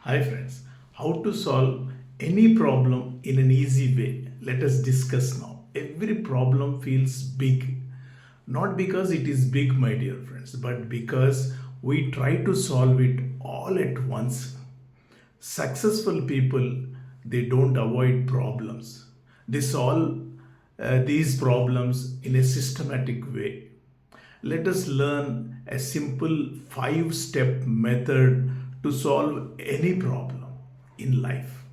Hi friends, how to solve any problem in an easy way? Let us discuss now. Every problem feels big, not because it is big, my dear friends, but because we try to solve it all at once. Successful people, they don't avoid problems. They solve these problems in a systematic way. Let us learn a simple 5 step method to solve any problem in life,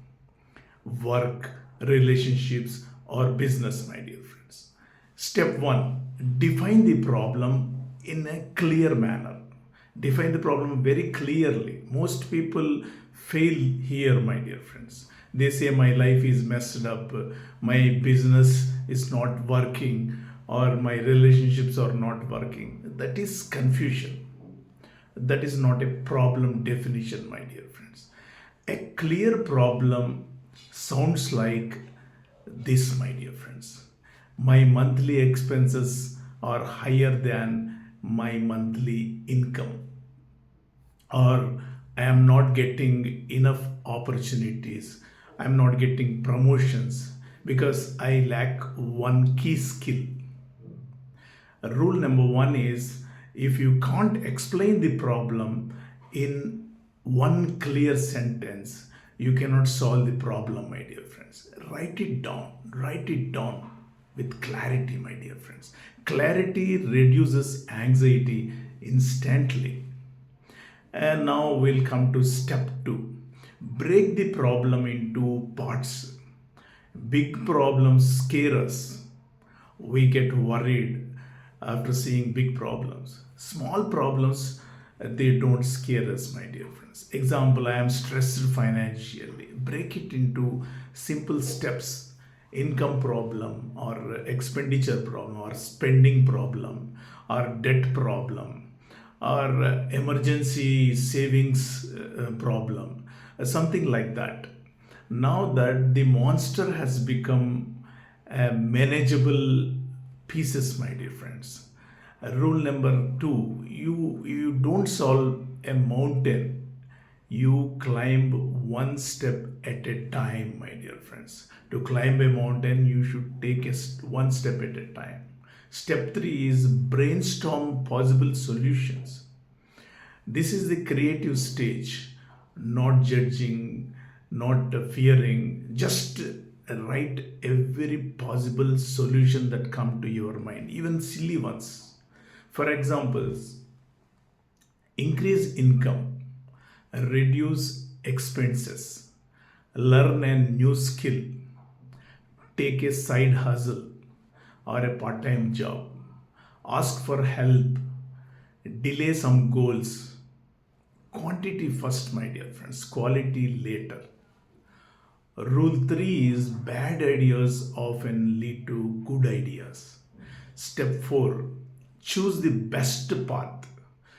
work, relationships, or business, my dear friends. Step 1, define the problem in a clear manner. Define the problem very clearly. Most people fail here, my dear friends. They say, my life is messed up, my business is not working, or my relationships are not working. That is confusion. That is not a problem definition, my dear friends. A clear problem sounds like this, my dear friends. My monthly expenses are higher than my monthly income, or I am not getting enough opportunities, I am not getting promotions because I lack one key skill. Rule number one is, if you can't explain the problem in one clear sentence, you cannot solve the problem, my dear friends. Write it down with clarity, my dear friends. Clarity reduces anxiety instantly. And now we'll come to step 2. Break the problem into parts. Big problems scare us. We get worried after seeing big problems. Small problems, they don't scare us, my dear friends. Example, I am stressed financially. Break it into simple steps. Income problem, or expenditure problem, or spending problem, or debt problem, or emergency savings problem, something like that. Now that the monster has become a manageable pieces, my dear friends. Rule number 2, you don't solve a mountain, you climb one step at a time, my dear friends. To climb a mountain, you should take one step at a time. Step 3 is brainstorm possible solutions. This is the creative stage, not judging, not fearing, just write every possible solution that come to your mind, even silly ones. For examples, increase income, reduce expenses, learn a new skill, take a side hustle or a part-time job, ask for help, delay some goals. Quantity first, my dear friends, quality later. Rule 3 is bad ideas often lead to good ideas. Step 4, choose the best path.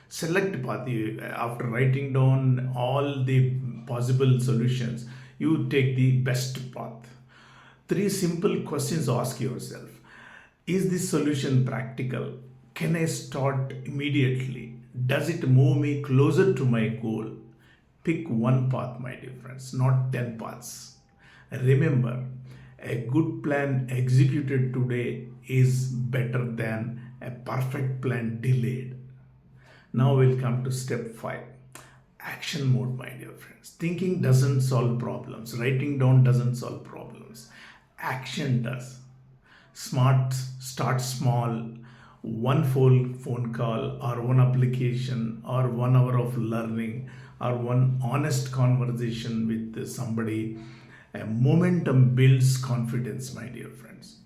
Select path. After writing down all the possible solutions, you take the best path. 3 simple questions ask yourself. Is this solution practical? Can I start immediately? Does it move me closer to my goal? Pick one path, my dear friends, not 10 paths. Remember, a good plan executed today is better than a perfect plan delayed. Now we'll come to step 5. Action mode, my dear friends. Thinking doesn't solve problems. Writing down doesn't solve problems. Action does. Start small. One phone call, or one application, or 1 hour of learning, or one honest conversation with somebody. A momentum builds confidence, my dear friends.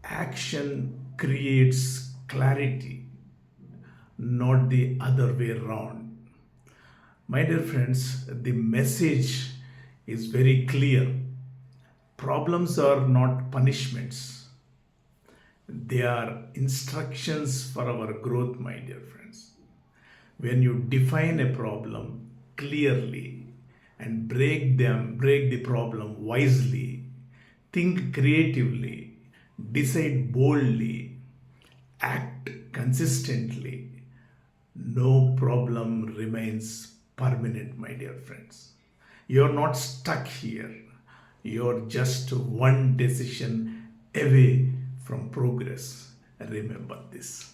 Action creates clarity, not the other way around. My dear friends, the message is very clear. Problems are not punishments, they are instructions for our growth, my dear friends. When you define a problem clearly and break the problem wisely, think creatively, decide boldly, act consistently, no problem remains permanent, my dear friends. You're not stuck here. You're just one decision away from progress. Remember this.